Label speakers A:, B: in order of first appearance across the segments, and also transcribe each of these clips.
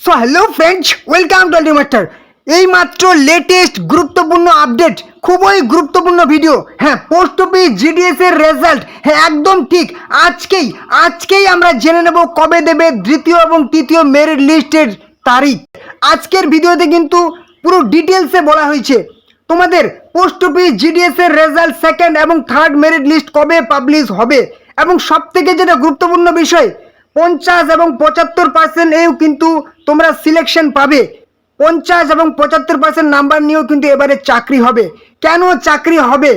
A: So hello friends, welcome to আলটিমেটার। এই মাত্র লেটেস্ট গুরুত্বপূর্ণ আপডেট, খুবই গুরুত্বপূর্ণ ভিডিও। হ্যাঁ, পোস্ট অফিস জিডিএস এর রেজাল্ট, হ্যাঁ একদম ঠিক। আজকেই আমরা জেনে নেব কবে দেবে দ্বিতীয় এবং তৃতীয় মেরিট লিস্টের তারিখ। আজকের ভিডিওতে কিন্তু পুরো ডিটেলসে বলা হয়েছে তোমাদের পোস্ট অফিস জিডিএস এর রেজাল্ট সেকেন্ড এবং থার্ড মেরিট লিস্ট কবে পাবলিশ হবে, এবং সব থেকে যেটা গুরুত্বপূর্ণ বিষয় 50 এবং 75% এও কিন্তু তোমরা সিলেকশন পাবে। 50 এবং 75% নাম্বার নিয়েও কিন্তু এবারে চাকরি হবে। কেন চাকরি হবে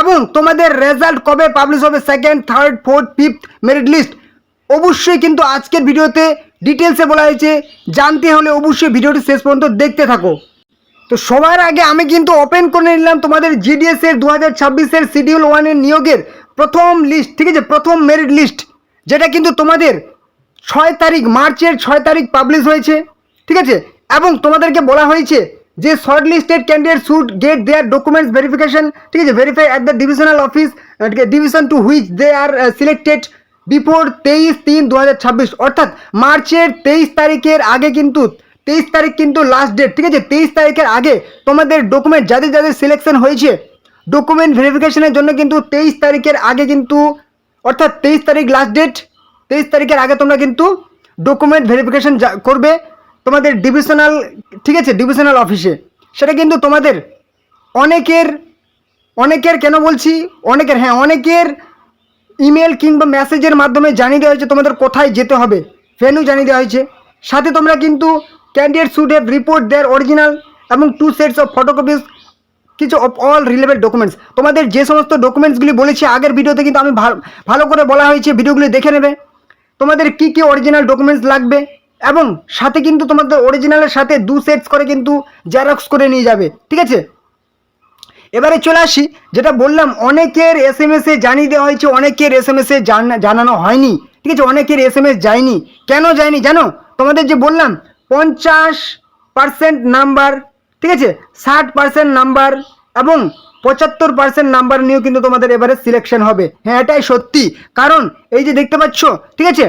A: এবং তোমাদের রেজাল্ট কবে পাবলিশ হবে second, third, fourth, fifth merit list, অবশ্যই কিন্তু আজকের ভিডিওতে ডিটেলসে বলা হয়েছে। জানতে হলে অবশ্যই ভিডিওটি শেষ পর্যন্ত দেখতে থাকো। তো সবার আগে আমি কিন্তু ওপেন করে নিলাম তোমাদের জিডিএস এর 2026-এর শিডিউল 1-এর নিয়োগের প্রথম লিস্ট, ঠিক আছে, প্রথম মেরিট লিস্ট, যেটা কিন্তু তোমাদের 6 তারিখ, মার্চের 6 তারিখ পাবলিশ হয়েছে, ঠিক আছে। এবং তোমাদেরকে বলা হয়েছে যে shortlisted candidate should get their documents verification, ঠিক আছে, verify at the divisional office division to which they are selected before 23/3/2026, অর্থাৎ মার্চের 23 তারিখের আগে কিন্তু 23 তারিখ কিন্তু লাস্ট ডেট, ঠিক আছে। 23 তারিখের আগে তোমাদের ডকুমেন্ট যাদের যাদের সিলেকশন হয়েছে ডকুমেন্ট ভেরিফিকেশনের জন্য কিন্তু 23 তারিখের আগে কিন্তু, অর্থাৎ 23 তারিখ লাস্ট ডেট, 23 তারিখের আগে তোমরা কিন্তু ডকুমেন্ট ভেরিফিকেশন করবে তোমাদের ডিভিশনাল, ঠিক আছে, ডিভিশনাল অফিসে। সেটা কিন্তু তোমাদের অনেকের কেন বলছি অনেকের ইমেল কিংবা মেসেজের মাধ্যমে জানিয়ে দেওয়া হয়েছে তোমাদের কোথায় যেতে হবে, ভেন্যু জানিয়ে দেওয়া হয়েছে। সাথে তোমরা কিন্তু candidate should have report their original এবং 2 সেটস অফ ফটোকপিস কিছু অফ অল রিলেভেন্ট ডকুমেন্টস। তোমাদের যে সমস্ত ডকুমেন্টসগুলি বলেছি আগের ভিডিওতে কিন্তু আমি ভালো করে বলা হয়েছে, ভিডিওগুলি দেখে নেবে তোমাদের কি কি অরিজিনাল ডকুমেন্টস লাগবে, এবং সাথে কিন্তু তোমাদের অরিজিনালের সাথে 2 সেটস করে কিন্তু জেরক্স করে নিয়ে যাবে, ঠিক আছে। এবারে চলে আসি, যেটা বললাম অনেকের এসএমএসে জানিয়ে দেওয়া হয়েছে, অনেকের এসএমএসে জানানো হয়নি, ঠিক আছে, অনেকের এসএমএস যায়নি। কেন যায়নি জানো? তোমাদের যে বললাম 50% নাম্বার, ঠিক আছে, 60% নাম্বার এবং 75% নাম্বার নিয়েও কিন্তু তোমাদের এবারে সিলেকশন হবে। হ্যাঁ, এটাই সত্যি। কারণ এই যে দেখতে পাচ্ছ, ঠিক আছে,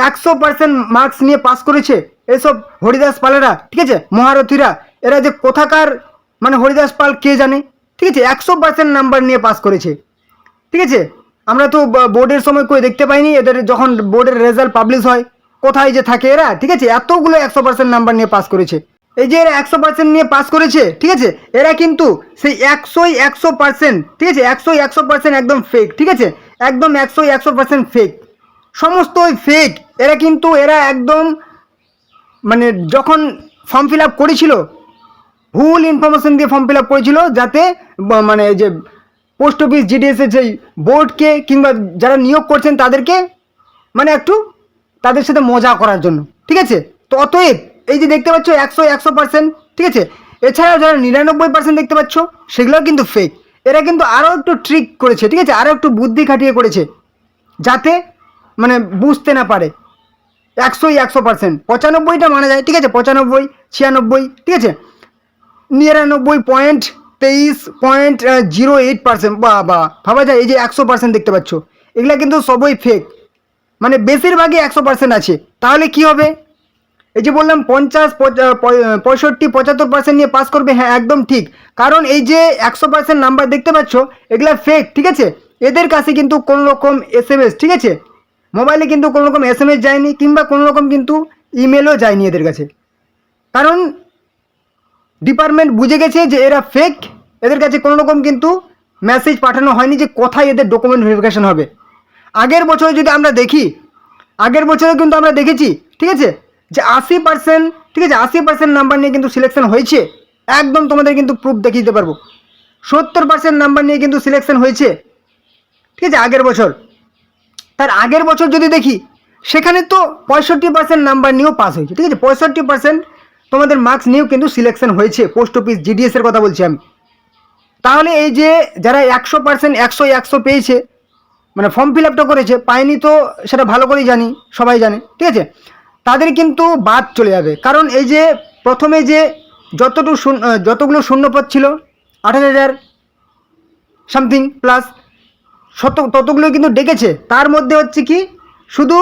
A: 100% মার্কস নিয়ে পাস করেছে এসব হরিদাস পালেরা, ঠিক আছে, মহারথীরা। এরা যে কোথাকার মানে হরিদাস পাল কে জানে, ঠিক আছে, 100% নাম্বার নিয়ে পাস করেছে, ঠিক আছে। আমরা তো বোর্ডের সময় কই দেখতে পাইনি এদের, যখন বোর্ডের রেজাল্ট পাবলিশ হয় কোথায় যে থাকে এরা, ঠিক আছে। এতগুলো 100% নাম্বার নিয়ে পাস করেছে। এই যে এরা 100% নিয়ে পাস করেছে, ঠিক আছে, এরা কিন্তু সেই 100%, ঠিক আছে, 100% একদম ফেক, ঠিক আছে, একদম 100% ফেক, সমস্তই ফেক। এরা একদম মানে যখন ফর্ম ফিল আপ করেছিল ভুল ইনফরমেশন দিয়ে ফর্ম ফিল আপ করেছিল, যাতে মানে যে পোস্ট অফিস জিডিএসের যেই বোর্ডকে কিংবা যারা নিয়োগ করছেন তাদেরকে মানে একটু তাদের সাথে মজা করার জন্য, ঠিক আছে। তো অতএব এই যে দেখতে পাচ্ছ 100%, ঠিক আছে, এছাড়াও যারা 99% দেখতে পাচ্ছ সেগুলো কিন্তু ফেক। এরা কিন্তু আরও একটু ট্রিক করেছে, ঠিক আছে, আরও একটু বুদ্ধি খাটিয়ে করেছে যাতে মানে বুঝতে না পারে। 100% 95টা মানা যায়, ঠিক আছে, 95, 96, ঠিক আছে, 99.23.08%, বা ভাবা যায়। এই যে 100% দেখতে পাচ্ছ এগুলা কিন্তু সবই ফেক, মানে বেশিরভাগই 100% আছে। তাহলে কি হবে? এই যে বললাম 50, 65, 75% নিয়ে পাস করবে, হ্যাঁ একদম ঠিক। কারণ এই যে 100% নাম্বার দেখতে পাচ্ছ এগুলা ফেক, ঠিক আছে। এদের কাছে কিন্তু কোনো রকম এসএমএস, ঠিক আছে, মোবাইলে কিন্তু কোনো রকম এসএমএস যায়নি কিংবা কোনো রকম কিন্তু ইমেলও যায়নি এদের কাছে। কারণ ডিপার্টমেন্ট বুঝে গেছে যে এরা ফেক, এদের কাছে কোনো রকম কিন্তু মেসেজ পাঠানো হয়নি যে কোথায় এদের ডকুমেন্ট ভেরিফিকেশন হবে। আগের বছরে যদি আমরা দেখি, আগের বছরে কিন্তু আমরা দেখেছি, ঠিক আছে, যে 80%, ঠিক আছে, 80% নাম্বার নিয়ে কিন্তু সিলেকশন হয়েছে। একদম তোমাদের কিন্তু প্রুফ দেখিয়ে দিতে পারবো। 70% নাম্বার নিয়ে কিন্তু সিলেকশন হয়েছে, ঠিক আছে, আগের বছর। তার আগের বছর যদি দেখি সেখানে তো 65% নাম্বার নিয়েও পাস হয়েছে, ঠিক আছে, 65% তোমাদের মার্কস নিয়েও কিন্তু সিলেকশন হয়েছে পোস্ট অফিস জিডিএস এর কথা বলছি আমি। তাহলে এই যে যারা 100% 100 পেয়েছে, মানে ফর্ম ফিল আপটা করেছে, পায়নি তো সেটা ভালো করেই জানি, সবাই জানে, ঠিক আছে, তাদের কিন্তু বাদ চলে যাবে। কারণ এই যে প্রথমে যে যতগুলো শূন্যপদ ছিল 28,000 সামথিং প্লাস, ততগুলো কিন্তু ডেকেছে। তার মধ্যে হচ্ছে কি শুধু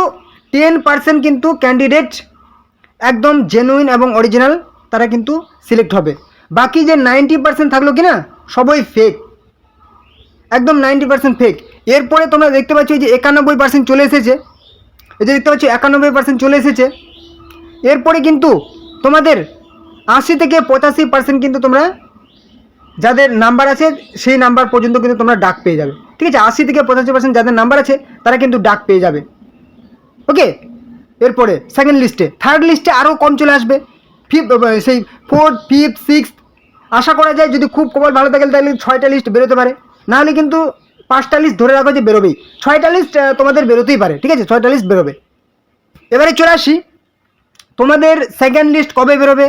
A: 10% কিন্তু ক্যান্ডিডেট একদম জেনুইন এবং অরিজিনাল তারা কিন্তু সিলেক্ট হবে। বাকি যে 90% থাকলো কি না, সবই ফেক, একদম 90% ফেক। এরপরে তোমরা দেখতে পাচ্ছ যে 91% চলে এসেছে, এই যে দেখতে পাচ্ছ 91% চলে এসেছে। এরপরে কিন্তু তোমাদের 80 থেকে 85% কিন্তু তোমরা যাদের নাম্বার আছে সেই নাম্বার পর্যন্ত কিন্তু তোমরা ডাক পেয়ে যাবে। ঠিক আছে, 80 থেকে 85% যাদের নাম্বার আছে তারা কিন্তু ডাক পেয়ে যাবে। ওকে, এরপরে সেকেন্ড লিস্টে, থার্ড লিস্টে আরও কম চলে আসবে, সেই ফোর্থ, ফিফথ, সিক্সথ। আশা করা যায় যদি খুব কপাল ভালো থাকে তাহলে 6টা লিস্ট বেরোতে পারে, নাহলে কিন্তু 5টা লিস্ট ধরে রাখো যে বেরোবেই। 6টা লিস্ট তোমাদের বেরোতেই পারে। ঠিক আছে, 6টা লিস্ট বেরোবে। এবারে চলে আসি, তোমাদের সেকেন্ড লিস্ট কবে বেরোবে,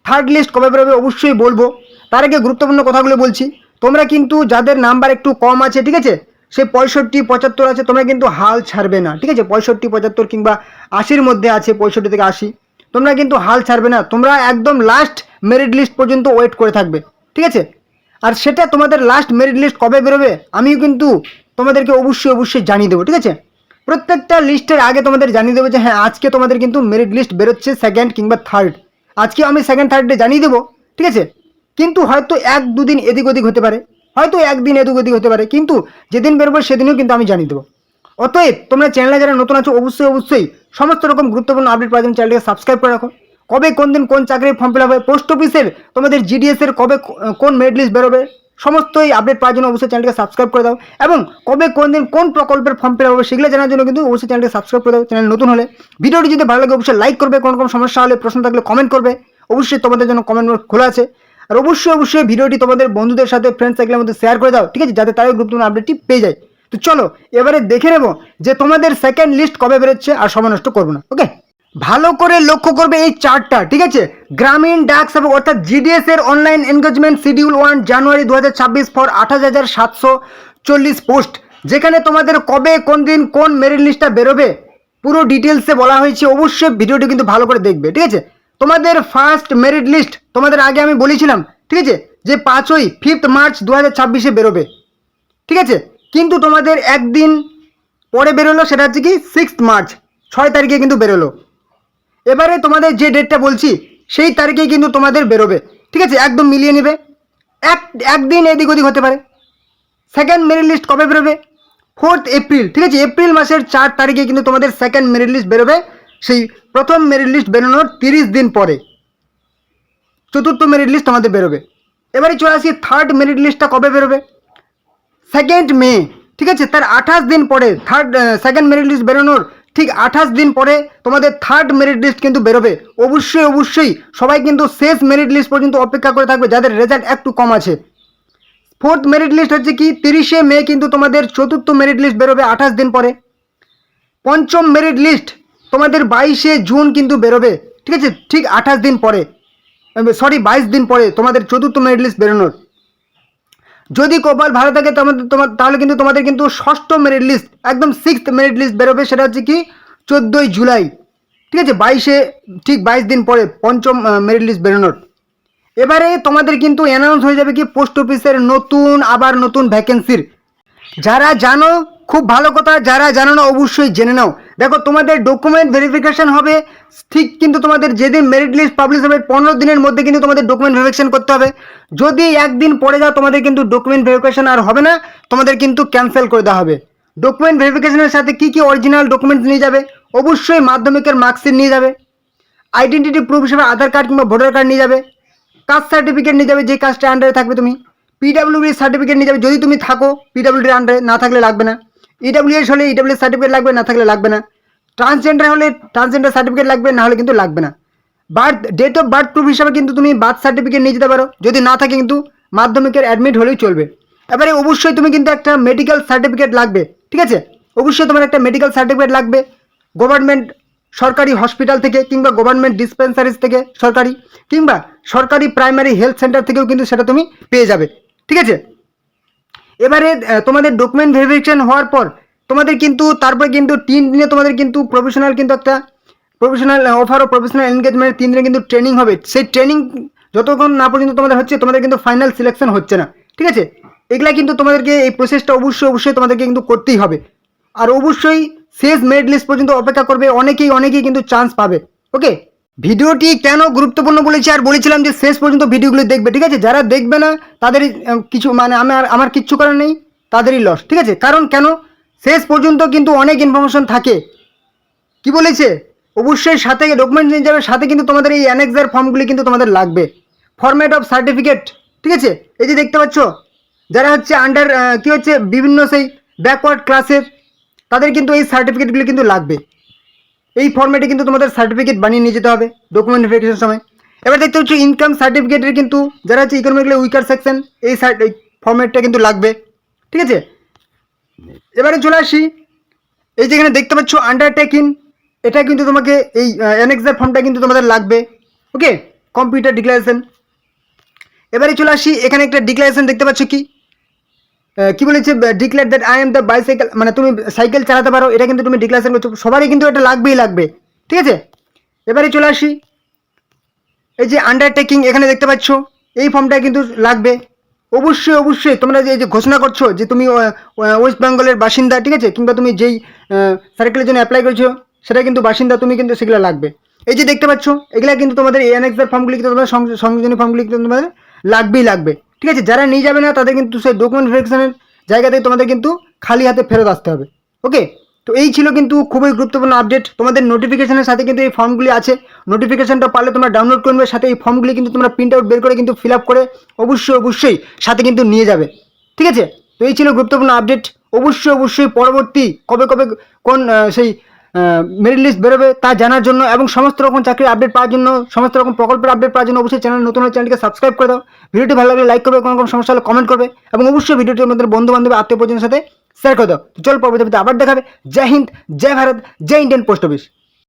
A: থার্ড লিস্ট কবে বেরোবে অবশ্যই বলবো। তার আগে গুরুত্বপূর্ণ কথাগুলো বলছি। তোমরা কিন্তু যাদের নাম্বার একটু কম আছে, ঠিক আছে, সে 65, 75 আছে, তোমরা কিন্তু হাল ছাড়বে না। ঠিক আছে, 65, 75 কিংবা 80-র মধ্যে আছে, 65 থেকে 80, তোমরা কিন্তু হাল ছাড়বে না। তোমরা একদম লাস্ট মেরিট লিস্ট পর্যন্ত ওয়েট করে থাকবে। ঠিক আছে, আর সেটা তোমাদের লাস্ট মেরিট লিস্ট কবে বেরোবে আমিও কিন্তু তোমাদেরকে অবশ্যই জানিয়ে দেবো। ঠিক আছে, প্রত্যেকটা লিস্টের আগে তোমাদের জানিয়ে দেবো যে হ্যাঁ আজকে তোমাদের কিন্তু মেরিট লিস্ট বেরোচ্ছে সেকেন্ড কিংবা থার্ড। আজকে আমি সেকেন্ড থার্ডে জানিয়ে দেবো। ঠিক আছে, কিন্তু হয়তো 1-2 দিন এদিক ওদিক হতে পারে, হয়তো একদিন এদিক ওদিক হতে পারে, কিন্তু যেদিন বেরোবো সেদিনও কিন্তু আমি জানিয়ে দেবো। অতএব তোমরা চ্যানেলে যারা নতুন আছো অবশ্যই সমস্ত রকম গুরুত্বপূর্ণ আপডেট পাওয়ার জন্য চ্যানেলটিকে সাবস্ক্রাইব করে রাখো। কবে কোন দিন কোন চাকরির ফর্ম ফিল আপ হবে, পোস্ট অফিসের তোমাদের জিডিএসের কবে কোন মেরিট লিস্ট বেরোবে, সমস্ত এই আপডেট পাওয়ার জন্য অবশ্যই চ্যানেলটিকে সাবস্ক্রাইব করে দাও। এবং কবে কোন দিন কোন প্রকল্পের ফর্ম ফিল আপ হবে সেগুলো জানার জন্য কিন্তু অবশ্যই চ্যানেলটিকে সাবস্ক্রাইব করে দাও। চ্যানেল নতুন হলে ভিডিওটি যদি ভালো লাগে অবশ্যই লাইক করবে, কোনো সমস্যা হলে প্রশ্ন থাকলে কমেন্ট করবে, অবশ্যই তোমাদের জন্য কমেন্ট বক্স খোলা আছে। আর অবশ্যই ভিডিওটি তোমাদের বন্ধুদের সাথে ফ্রেন্ড সার্কেলের মধ্যে শেয়ার করে দাও। ঠিক আছে, যাতে তারাও গুরুত্বপূর্ণ আপডেটটি পেয়ে যায়। তো চলো এবারে দেখে নেব যে তোমাদের সেকেন্ড লিস্ট কবে বেরোচ্ছে, আর সময় নষ্ট করবো না। ওকে, ভালো করে লক্ষ্য করবে এই চার্টটা। ঠিক আছে, গ্রামীণ ডাক সেবক অর্থাৎ জিডিএস এর online engagement schedule 1 January 2026 for 28,740 post, যেখানে তোমাদের কবে কোন দিন কোন মেরিট লিস্টটা বেরোবে পুরো ডিটেলসে বলা হয়েছে। অবশ্যই ভিডিওটি কিন্তু ভালো করে দেখবে। ঠিক আছে, তোমাদের ফার্স্ট মেরিট লিস্ট তোমাদের আগে আমি বলেছিলাম, ঠিক আছে, যে 5 মার্চ 2026 বেরোবে। ঠিক আছে, কিন্তু তোমাদের একদিন পরে বেরোলো, সেটা হচ্ছে কি 6 মার্চ, 6 তারিখে কিন্তু বেরোলো। এবারে তোমাদের যে ডেটটা বলছি সেই তারিখেই কিন্তু তোমাদের বেরোবে। ঠিক আছে, একদম মিলিয়ে নেবে, একদিন এদিক ওদিক হতে পারে। সেকেন্ড মেরিট লিস্ট কবে বেরোবে, 4 এপ্রিল। ঠিক আছে, এপ্রিল মাসের 4 তারিখে কিন্তু তোমাদের সেকেন্ড মেরিট লিস্ট বেরোবে। সেই প্রথম মেরিট লিস্ট বেরোনোর 30 দিন পরে চতুর্থ মেরিট লিস্ট আমাদের বেরোবে। এবারে চলে আসি থার্ড মেরিট লিস্টটা কবে বেরোবে, 2 মে। ঠিক আছে, তার 28 দিন পরে সেকেন্ড মেরিট লিস্ট বেরোনোর ঠিক 28 দিন পরে তোমাদের থার্ড মেরিট লিস্ট কিন্তু বেরোবে। অবশ্যই সবাই কিন্তু শেষ মেরিট লিস্ট পর্যন্ত অপেক্ষা করে থাকবে যাদের রেজাল্ট একটু কম আছে। ফোর্থ মেরিট লিস্ট হচ্ছে কি 30 মে কিন্তু তোমাদের চতুর্থ মেরিট লিস্ট বেরোবে 28 দিন পরে। পঞ্চম মেরিট লিস্ট তোমাদের 22 জুন কিন্তু বেরোবে। ঠিক আছে, ঠিক 28 দিন পরে, 22 দিন পরে তোমাদের চতুর্থ মেরিট লিস্ট বেরোনোর। যদি কপাল ভালো থাকে তাহলে কিন্তু তোমাদের কিন্তু ষষ্ঠ মেরিট লিস্ট একদম 6th মেরিট লিস্ট বেরোবে, সেটা হচ্ছে কি 14 জুলাই। ঠিক আছে, 22 দিন পরে পঞ্চম মেরিট লিস্ট বেরোনোর। এবারে তোমাদের কিন্তু অ্যানাউন্স হয়ে যাবে কি পোস্ট অফিসের নতুন ভ্যাকেন্সির। যারা জানো খুব ভালো কথা, যারা জানো না অবশ্যই জেনে নাও। দেখো তোমাদের ডকুমেন্ট ভেরিফিকেশন হবে ঠিক, কিন্তু তোমাদের যেদিন মেরিট লিস্ট পাবলিশ হবে 15 দিনের মধ্যে কিন্তু তোমাদের ডকুমেন্ট ভেরিফিকেশন করতে হবে। যদি একদিন পরে যাও তোমাদের কিন্তু ডকুমেন্ট ভেরিফিকেশন আর হবে না, তোমাদের কিন্তু ক্যান্সেল করে দেওয়া হবে। ডকুমেন্ট ভেরিফিকেশনের সাথে কি অরিজিনাল ডকুমেন্টস নিয়ে যাবে, অবশ্যই মাধ্যমিকের মার্কশিট নিয়ে যাবে, আইডেন্টিটি প্রুফ হিসেবে আধার কার্ড কিংবা ভোটার কার্ড নিয়ে যাবে, কাস্ট সার্টিফিকেট নিয়ে যাবে যে কাস্টের আন্ডারে থাকবে তুমি, পিডাব্লিউডি সার্টিফিকেট নিয়ে যাবে যদি তুমি থাকো পিডাব্লিউডির আন্ডারে, না থাকলে লাগবে না। ইডাব্লিউএস হলে ইডাব্লিউএস সার্টিফিকেট লাগবে, না থাকলে লাগবে না। ট্রান্সজেন্ডার হলে ট্রান্সজেন্ডার সার্টিফিকেট লাগবে, না হলে কিন্তু লাগবে না। ডেট অফ বার্থ প্রুফ হিসাবে কিন্তু তুমি বার্থ সার্টিফিকেট নিয়ে যেতে পারো, যদি না থাকে কিন্তু মাধ্যমিকের অ্যাডমিট হলেই চলবে। এবারে অবশ্যই তুমি কিন্তু একটা মেডিকেল সার্টিফিকেট লাগবে। ঠিক আছে, অবশ্যই তোমার একটা মেডিকেল সার্টিফিকেট লাগবে গভর্নমেন্ট সরকারি হসপিটাল থেকে কিংবা গভর্নমেন্ট ডিসপেন্সারিজ থেকে সরকারি, কিংবা সরকারি প্রাইমারি হেলথ সেন্টার থেকেও কিন্তু সেটা তুমি পেয়ে যাবে। ঠিক আছে, এবারে তোমাদের ডকুমেন্ট ভেরিফিকেশন হওয়ার পর তোমাদের কিন্তু তারপরে কিন্তু 3 দিনে তোমাদের কিন্তু প্রফেশনাল অফার ও প্রফেশনাল এনগেজমেন্ট 3 দিনে কিন্তু ট্রেনিং হবে। সেই ট্রেনিং যতক্ষণ না পর্যন্ত তোমাদের হচ্ছে তোমাদের কিন্তু ফাইনাল সিলেকশন হচ্ছে না। ঠিক আছে, এগুলা কিন্তু তোমাদেরকে এই প্রসেসটা অবশ্যই তোমাদেরকে কিন্তু করতেই হবে। আর অবশ্যই শেষ মেরিট লিস্ট পর্যন্ত অপেক্ষা করবে, অনেকেই কিন্তু চান্স পাবে। ওকে, ভিডিওটি কেন গুরুত্বপূর্ণ বলেছি আর বলেছিলাম যে শেষ পর্যন্ত ভিডিওগুলো দেখবে, ঠিক আছে? যারা দেখবে না তাদেরই কিছু মানে আমার কিচ্ছু করার নেই, তাদেরই লস, ঠিক আছে? কারণ কেন, শেষ পর্যন্ত কিন্তু অনেক ইনফরমেশন থাকে। কি বলেছে, অবশ্যই সাথে ডকুমেন্ট নিয়ে যাবে, সাথে কিন্তু তোমাদের এই অ্যানেক্সার ফর্মগুলি কিন্তু তোমাদের লাগবে। ফরম্যাট অফ সার্টিফিকেট, ঠিক আছে? এই যে দেখতে পাচ্ছ, যারা হচ্ছে আন্ডার কি হচ্ছে বিভিন্ন সেই ব্যাকওয়ার্ড ক্লাসের, তাদের কিন্তু এই সার্টিফিকেটগুলি কিন্তু লাগবে। এই ফর্ম্যাটে কিন্তু তোমাদের সার্টিফিকেট বানিয়ে নিয়ে যেতে হবে ডকুমেন্ট ভেরিফিকেশনের সময়। এবার দেখতে হচ্ছে ইনকাম সার্টিফিকেটের কিন্তু যারা হচ্ছে ইকোনমিক্যালি উইকার সেকশন, এই ফর্ম্যাটটা কিন্তু লাগবে, ঠিক আছে? এবারে চলে আসি, এই যেখানে দেখতে পাচ্ছ আন্ডারটেকিং, এটা কিন্তু তোমাকে এই অ্যানেক্সার ফর্মটা কিন্তু তোমাদের লাগবে। ওকে, কম্পিউটার ডিক্লারেশন। এবারে চলে আসি, এখানে একটা ডিক্লারেশন দেখতে পাচ্ছ কি বলেছে, declare that I am the bicycle, মানে তুমি সাইকেল চালাতে পারো, এটা কিন্তু তুমি ডিক্লারেশন করছো। সবারই কিন্তু এটা লাগবেই লাগবে, ঠিক আছে? এবারে চলে আসি, এই যে আন্ডারটেকিং এখানে দেখতে পাচ্ছ, এই ফর্মটা কিন্তু লাগবে। অবশ্যই অবশ্যই তোমরা যে ঘোষণা করছো যে তুমি ওয়েস্ট বেঙ্গলের বাসিন্দা, ঠিক আছে, কিংবা তুমি যেই সার্কেলের জন্য অ্যাপ্লাই করছো সেটা কিন্তু বাসিন্দা, তুমি কিন্তু সেগুলো লাগবে। এই যে দেখতে পাচ্ছ, এগুলা কিন্তু তোমাদের এই অ্যানেক্সার ফর্মগুলি কিন্তু তোমাদের সংযোজনী ফর্মগুলি কিন্তু তোমাদের লাগবেই লাগবে, ঠিক আছে? যারা নিয়ে যাবে না তাদের কিন্তু সেই ডকুমেন্ট ভেরিফিকেশনের জায়গাতে তোমাদের কিন্তু খালি হাতে ফেরত আসতে হবে। ওকে, তো এই ছিল কিন্তু খুবই গুরুত্বপূর্ণ আপডেট। তোমাদের নোটিফিকেশনের সাথে কিন্তু এই ফর্মগুলি আছে, নোটিফিকেশনটা পারলে তোমরা ডাউনলোড করবে, সাথে এই ফর্মগুলি কিন্তু তোমরা প্রিন্ট আউট বের করে কিন্তু ফিল আপ করে অবশ্যই অবশ্যই সাথে কিন্তু নিয়ে যাবে, ঠিক আছে? তো এই ছিল গুরুত্বপূর্ণ আপডেট। অবশ্যই অবশ্যই পরবর্তী কবে কবে কোন সেই মেরিট লিস্ট বেরোবে তা জানার জন্য এবং সমস্ত রকম চাকরির আপডেট পাওয়ার জন্য, সমস্ত রকম প্রকল্পের আপডেট পাওয়ার জন্য অবশ্যই চ্যানেল নতুন হলে চ্যানেলকে সাবস্ক্রাইব করে দাও। ভিডিওটি ভালো লাগলে লাইক করবে, কোনো রকম সমস্যা হলে কমেন্ট করবে এবং অবশ্যই ভিডিওটি আমাদের বন্ধু বান্ধব আত্মীয় পরিজনের সাথে শেয়ার করে দাও। তো চল পরবর্তীতে আবার দেখাবে। জয় হিন্দ, জয় ভারত, জয় ইন্ডিয়ান পোস্ট অফিস।